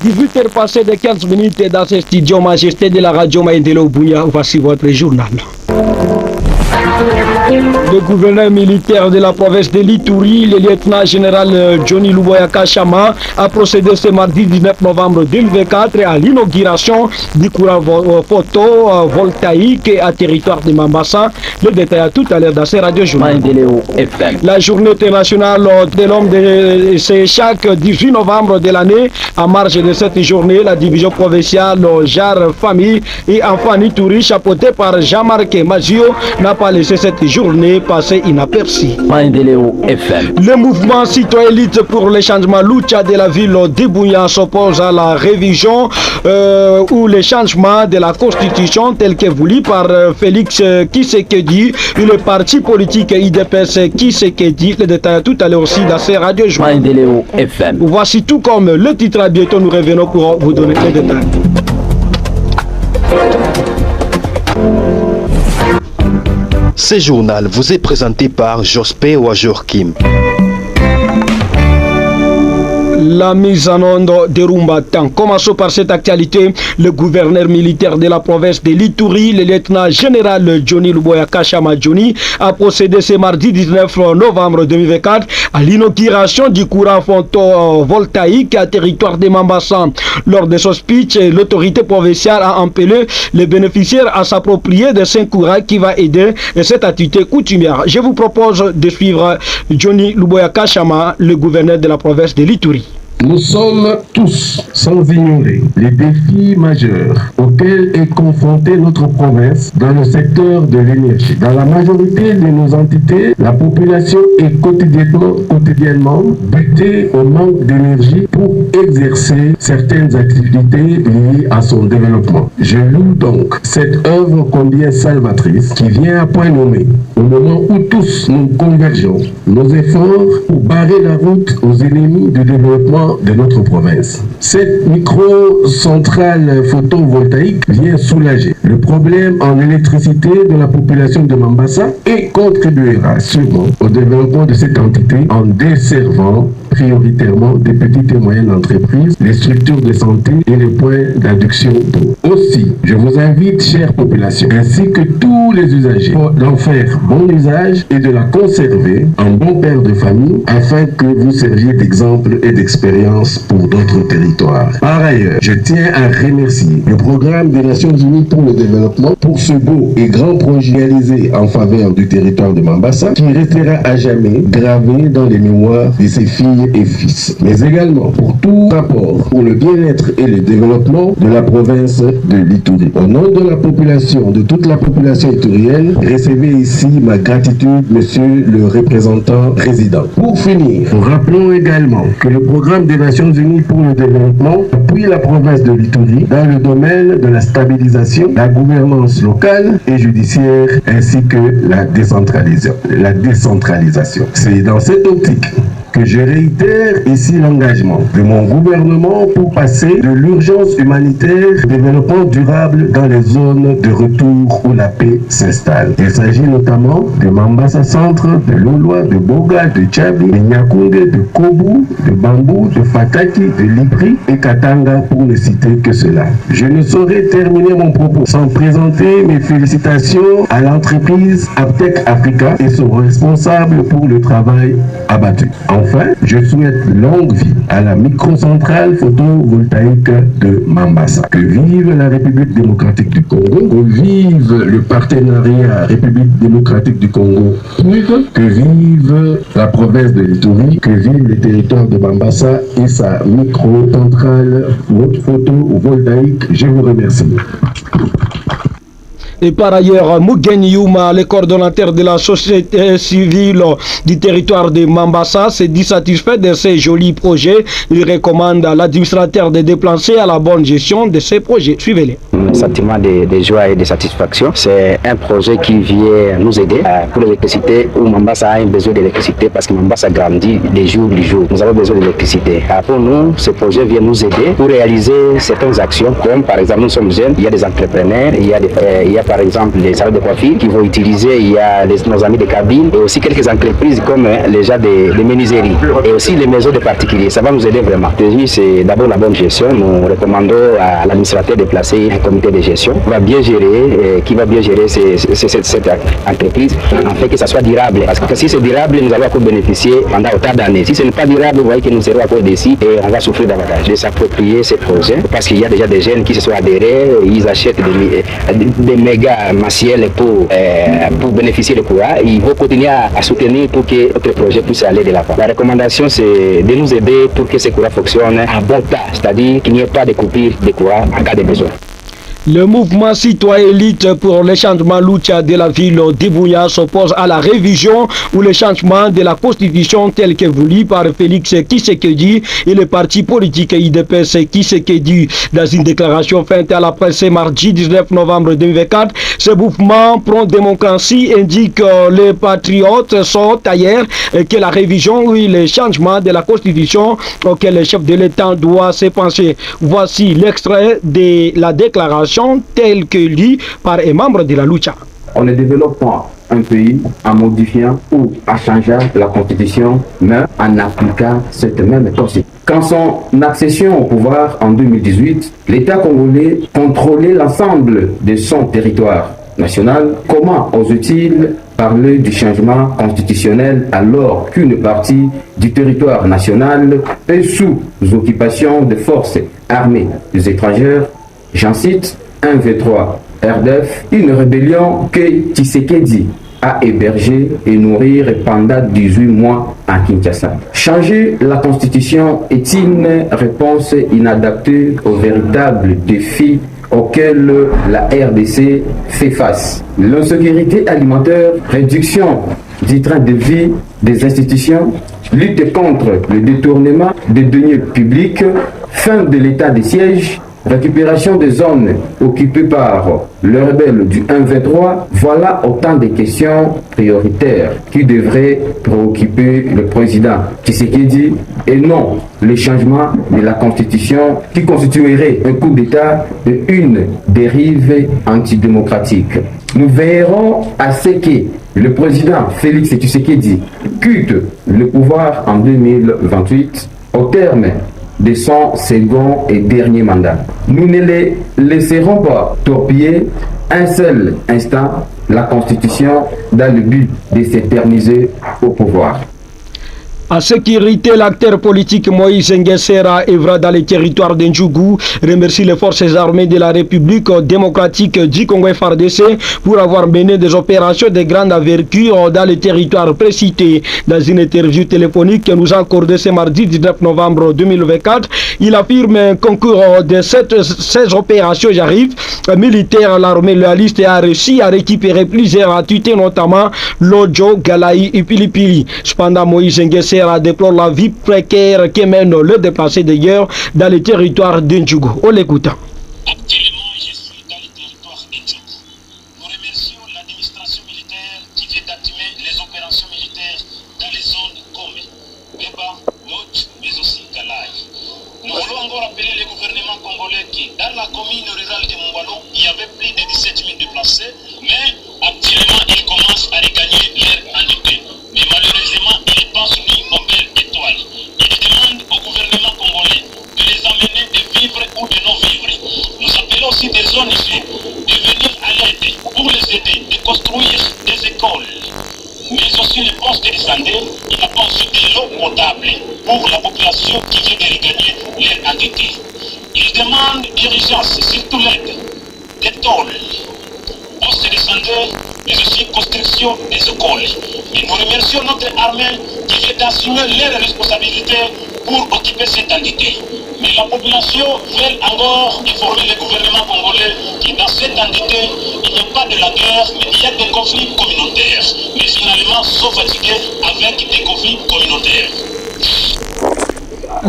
18h passées de 15 minutes dans ce studio Majesté de la radio Maïndelo Bouya. Voici votre journal. Le gouverneur militaire de la province de l'Ituri, le lieutenant-général Johnny Luboya Kachama, a procédé ce mardi 19 novembre 2024 à l'inauguration du courant photovoltaïque à territoire de Mambasa. Le détail à tout à l'heure dans ces radios journal. La journée internationale de l'homme, c'est chaque 18 novembre de l'année. En marge de cette journée, la division provinciale Jar Famille et Enfants Ituri, chapeautée par Jean-Marc Mazio, n'a pas laissé cette journée passer inaperçue. Le mouvement citoyen élite pour le changement Lucha de la ville d'Ibouya s'oppose à la révision ou le changement de la constitution tel que voulu par Félix Tshisekedi et le parti politique IDPS Tshisekedi. Le détail tout à l'heure aussi dans ces radios. Voici tout comme le titre. À bientôt, nous revenons pour vous donner les détails. Ce journal vous est présenté par Jospé Ouajorkim. La mise en onde de Rumbatan. Commençons par cette actualité. Le gouverneur militaire de la province de l'Ituri, le lieutenant-général Johnny Luboya Kachama Johnny, a procédé ce mardi 19 novembre 2024 à l'inauguration du courant photovoltaïque à territoire de Mambasa. Lors de son speech, l'autorité provinciale a appelé les bénéficiaires à s'approprier de ce courant qui va aider cette activité coutumière. Je vous propose de suivre Johnny Luboya Kachama, le gouverneur de la province de l'Ituri. Nous sommes tous, sans ignorer, les défis majeurs auxquels est confrontée notre province dans le secteur de l'énergie. Dans la majorité de nos entités, la population est quotidiennement butée au manque d'énergie pour exercer certaines activités liées à son développement. Je loue donc cette œuvre combien salvatrice qui vient à point nommé au moment où tous nous convergeons nos efforts pour barrer la route aux ennemis du développement de notre province. Cette micro-centrale photovoltaïque vient soulager le problème en électricité de la population de Mambasa et contribuera sûrement au développement de cette entité en desservant prioritairement des petites et moyennes entreprises, les structures de santé et les points d'adduction d'eau. Aussi, je vous invite, chère population, ainsi que tous les usagers, d'en faire bon usage et de la conserver en bon père de famille afin que vous serviez d'exemple et d'expérience pour d'autres territoires. Par ailleurs, je tiens à remercier le programme des Nations Unies pour le développement pour ce beau et grand projet réalisé en faveur du territoire de Mambasa qui restera à jamais gravé dans les mémoires de ses filles et fils, mais également pour tout rapport pour le bien-être et le développement de la province de l'Ituri. Au nom de la population, de toute la population iturienne, recevez ici ma gratitude, monsieur le représentant résident. Pour finir, nous rappelons également que le programme des Nations Unies pour le développement appuie la province de l'Ituri dans le domaine de la stabilisation, la gouvernance locale et judiciaire, ainsi que la décentralisation. C'est dans cette optique que je réitère ici l'engagement de mon gouvernement pour passer de l'urgence humanitaire au développement durable dans les zones de retour où la paix s'installe. Il s'agit notamment de Mambasa Centre, de Loloa, de Boga, de Tchabi, de Nyakunde, de Kobu, de Bambou, de Fataki, de Libri et Katanga pour ne citer que cela. Je ne saurais terminer mon propos sans présenter mes félicitations à l'entreprise Aptec Africa et son responsable pour le travail abattu. Enfin, je souhaite longue vie à la microcentrale photovoltaïque de Mambasa. Que vive la République démocratique du Congo, que vive le partenariat République démocratique du Congo, que vive la province de l'Ituri, que vive le territoire de Mambasa et sa microcentrale photovoltaïque. Je vous remercie. Et par ailleurs, Mugen Yuma, le coordonnateur de la société civile du territoire de Mambasa, s'est dit satisfait de ces jolis projets. Il recommande à l'administrateur de déplacer à la bonne gestion de ces projets. Suivez-les. un sentiment de joie et de satisfaction. C'est un projet qui vient nous aider pour l'électricité, où Mambasa a besoin d'électricité parce que Mambasa grandit de jour en jour. Nous avons besoin d'électricité. Pour nous, ce projet vient nous aider pour réaliser certaines actions, comme par exemple, nous sommes jeunes, il y a des entrepreneurs, il y a par exemple des salles de coiffure qui vont utiliser, il y a nos amis de cabine et aussi quelques entreprises comme les gens de menuiserie et aussi les maisons de particuliers. Ça va nous aider vraiment. C'est d'abord la bonne gestion. Nous recommandons à l'administrateur de placer un comité de gestion qui va bien gérer cette entreprise afin que ça soit durable. Parce que si c'est durable, nous allons encore bénéficier pendant autant d'années. Si ce n'est pas durable, vous voyez que nous serons encore déçus et on va souffrir davantage de s'approprier ces projets parce qu'il y a déjà des jeunes qui se sont adhérés, ils achètent des méga massiels pour bénéficier de courant. Ils vont continuer à soutenir pour que notre projet puisse aller de l'avant. La recommandation, c'est de nous aider pour que ce courant fonctionne à bon temps, c'est-à-dire qu'il n'y ait pas de coupure de courant en cas de besoin. Le mouvement citoyen élite pour le changement Lucha de la ville d'Ibouya s'oppose à la révision ou le changement de la constitution telle que voulue par Félix Tshisekedi et le parti politique IDPS Tshisekedi. Dans une déclaration faite à la presse mardi 19 novembre 2024, ce mouvement pro-démocratie indique que les patriotes sont ailleurs et que la révision ou le changement de la constitution auquel le chef de l'État doit se pencher. Voici l'extrait de la déclaration tel que lu par un membre de la Lucha. On ne développe pas un pays en modifiant ou en changeant la constitution, mais en appliquant cette même constitution. Quand son accession au pouvoir en 2018, l'État congolais contrôlait l'ensemble de son territoire national. Comment ose-t-il parler du changement constitutionnel alors qu'une partie du territoire national est sous occupation de forces armées étrangères? J'en cite 1v3 RDF, une rébellion que Tshisekedi a hébergée et nourrie pendant 18 mois à Kinshasa. Changer la constitution est une réponse inadaptée aux véritables défis auxquels la RDC fait face. L'insécurité alimentaire, réduction du train de vie des institutions, lutte contre le détournement des deniers publics, fin de l'état de siège, récupération des zones occupées par le rebelle du 1-23, voilà autant de questions prioritaires qui devraient préoccuper le président Tshisekedi et non le changement de la constitution qui constituerait un coup d'État et une dérive antidémocratique. Nous veillerons à ce que le président Félix Tshisekedi quitte le pouvoir en 2028 au terme de son second et dernier mandat. Nous ne les laisserons pas torpiller un seul instant la Constitution dans le but de s'éterniser au pouvoir. À sécurité, l'acteur politique Moïse Nguessera œuvre dans les territoires d'Ndjougou, remercie les forces armées de la République démocratique du Congo FARDC pour avoir mené des opérations de grande envergure dans les territoires précités. Dans une interview téléphonique que nous a accordée ce mardi 19 novembre 2024, il affirme qu'au cours de ces opérations militaires, l'armée loyaliste a réussi à récupérer plusieurs entités, notamment Lodjo, Galaï et Pilipili. Cependant, Moïse Nguessera déplore la vie précaire qui mène le déplacé d'ailleurs dans les territoires d'Ndjougou. On l'écoute. Actuellement, je suis dans les territoires d'Ndjougou. Nous remercions l'administration militaire qui vient d'activer les opérations militaires dans les zones comme Beba, Lodj, mais aussi Galaï. Nous voulons encore appeler le gouvernement congolais qui, dans la commune rurale de Mongwalo, il y avait plus de 17 000 déplacés, mais actuellement, ils commencent à regagner leur entité. Mais malheureusement, ils pensent ni aux belles étoiles. Ils demandent au gouvernement congolais de les amener de vivre ou de non-vivre. Nous appelons aussi des zones ici de venir à l'aide pour les aider, de construire des écoles, mais aussi les postes de santé et la pensée de l'eau potable pour la population qui vient de regagner leur entité. Ils demandent d'urgence, surtout l'aide, des tôles, postes de santé, mais aussi construction des écoles. Et nous remercions notre armée qui vient d'assumer leurs responsabilités pour occuper cette entité. Mais la population veut encore informer le gouvernement congolais que dans cette entité, il n'y a pas de la guerre, mais il y a des conflits communautaires. Mais finalement, sont fatigués avec des conflits communautaires.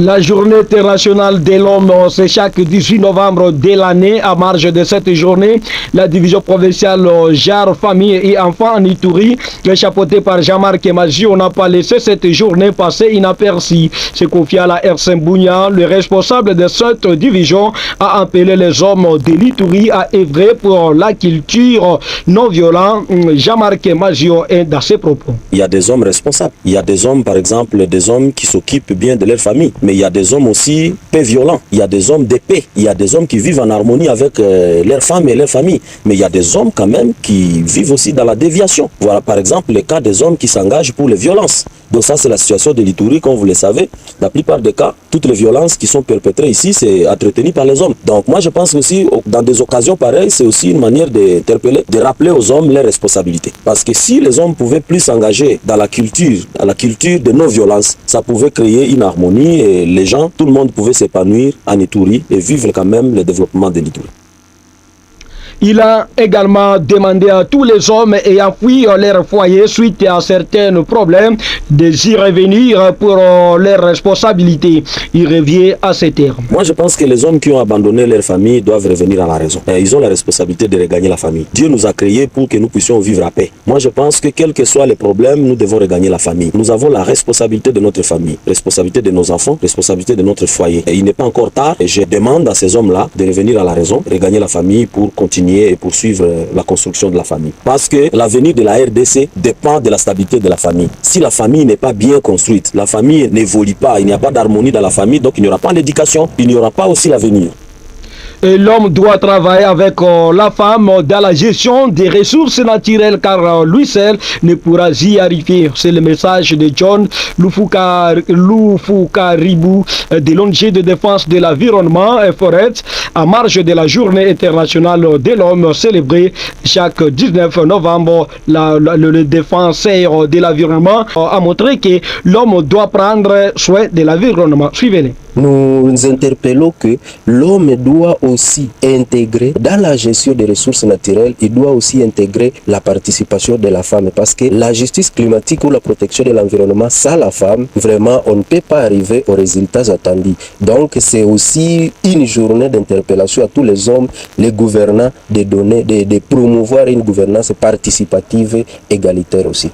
La journée internationale de l'homme, c'est chaque 18 novembre de l'année. À marge de cette journée, la division provinciale Genre, Famille et Enfants en Ituri, chapeautée par Jean-Marc Maji, on n'a pas laissé cette journée passer inaperçue. C'est confié à la RC Mbounia, le responsable de cette division a appelé les hommes de l'Ituri à œuvrer pour la culture non violente. Jean-Marc Maji est dans ses propos. Il y a des hommes responsables. Il y a des hommes, par exemple, des hommes qui s'occupent bien de leur famille. Mais il y a des hommes aussi peu violents. Il y a des hommes d'épée. Il y a des hommes qui vivent en harmonie avec leurs femmes et leur famille. Mais il y a des hommes quand même qui vivent aussi dans la déviation. Voilà par exemple le cas des hommes qui s'engagent pour les violences. Donc ça c'est la situation de l'Ituri, comme vous le savez. La plupart des cas, toutes les violences qui sont perpétrées ici, c'est entretenu par les hommes. Donc moi je pense aussi, dans des occasions pareilles, c'est aussi une manière d'interpeller, de rappeler aux hommes leurs responsabilités. Parce que si les hommes pouvaient plus s'engager dans la culture de non-violence, ça pouvait créer une harmonie et les gens, tout le monde pouvait s'épanouir en Ituri et vivre quand même le développement de l'Ituri. Il a également demandé à tous les hommes ayant fui leur foyer suite à certains problèmes d'y revenir pour leurs responsabilités. Il revient à ces termes. Moi, je pense que les hommes qui ont abandonné leur famille doivent revenir à la raison. Ils ont la responsabilité de regagner la famille. Dieu nous a créés pour que nous puissions vivre à paix. Moi, je pense que quels que soient les problèmes, nous devons regagner la famille. Nous avons la responsabilité de notre famille, responsabilité de nos enfants, responsabilité de notre foyer. Et il n'est pas encore tard et je demande à ces hommes-là de revenir à la raison, regagner la famille pour continuer et poursuivre la construction de la famille. Parce que l'avenir de la RDC dépend de la stabilité de la famille. Si la famille n'est pas bien construite, la famille n'évolue pas, il n'y a pas d'harmonie dans la famille, donc il n'y aura pas d'éducation, il n'y aura pas aussi l'avenir. Et l'homme doit travailler avec la femme dans la gestion des ressources naturelles car lui seul ne pourra y arriver. C'est le message de John Lufukaribou de l'ONG de défense de l'environnement et forêt à marge de la journée internationale de l'homme célébrée chaque 19 novembre. Le défenseur de l'environnement a montré que l'homme doit prendre soin de l'environnement. Suivez-les. Nous interpellons que l'homme doit aussi intégrer dans la gestion des ressources naturelles, il doit aussi intégrer la participation de la femme parce que la justice climatique ou la protection de l'environnement, sans la femme, vraiment on ne peut pas arriver aux résultats attendus. Donc c'est aussi une journée d'interpellation à tous les hommes, les gouvernants, de promouvoir une gouvernance participative et égalitaire aussi.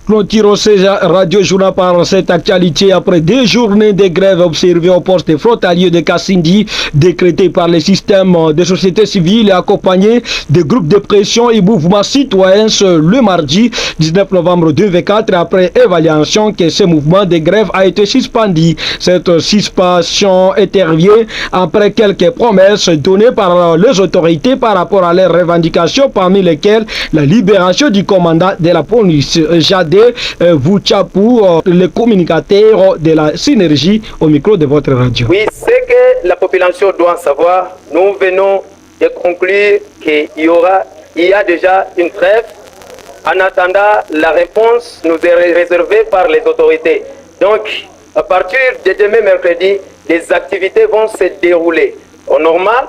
Clôturons ces radio-journal par cette actualité après 2 journées de grève observées au poste frontalier de Kassindi, décrété par le système de société civile et accompagné de groupes de pression et mouvements citoyens le mardi 19 novembre 2024 après évaluation que ce mouvement de grève a été suspendu. Cette suspension intervient après quelques promesses données par les autorités par rapport à leurs revendications, parmi lesquelles la libération du commandant de la police, Jadé Vouchapou, le communicateur de la synergie, au micro de votre radio. Oui, c'est que la population doit savoir. Nous venons de conclure qu'il y a déjà une trêve. En attendant, la réponse nous est réservée par les autorités. Donc, à partir de demain mercredi, les activités vont se dérouler. Au normal,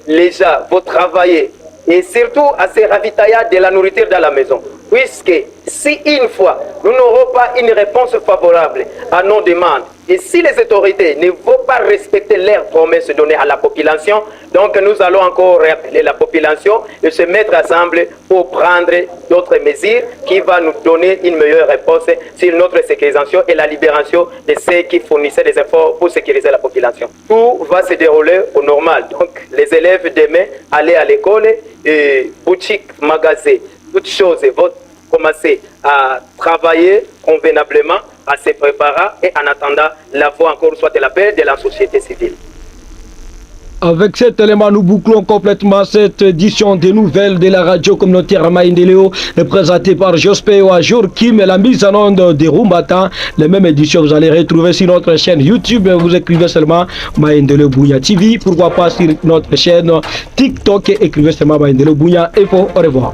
les gens vont travailler et surtout à se ravitailler de la nourriture dans la maison. Puisque si une fois nous n'aurons pas une réponse favorable à nos demandes et si les autorités ne vont pas respecter leurs promesses données à la population, donc nous allons encore rappeler la population et se mettre ensemble pour prendre d'autres mesures qui vont nous donner une meilleure réponse sur notre sécurisation et la libération de ceux qui fournissaient des efforts pour sécuriser la population. Tout va se dérouler au normal. Donc les élèves demain aller à l'école et boutique, magasin, toutes choses vont commencer à travailler convenablement, à se préparer et en attendant la voie encore soit de la paix de la société civile. Avec cet élément, nous bouclons complètement cette édition des nouvelles de la radio communautaire Maïndeleo, présentée par Jospé Jourkim et la mise en onde de Rumbata. La même édition, vous allez retrouver sur notre chaîne YouTube. Vous écrivez seulement Maïndeleo Bouya TV. Pourquoi pas sur notre chaîne TikTok, écrivez seulement Maïndeleo Bouya Info. Au revoir.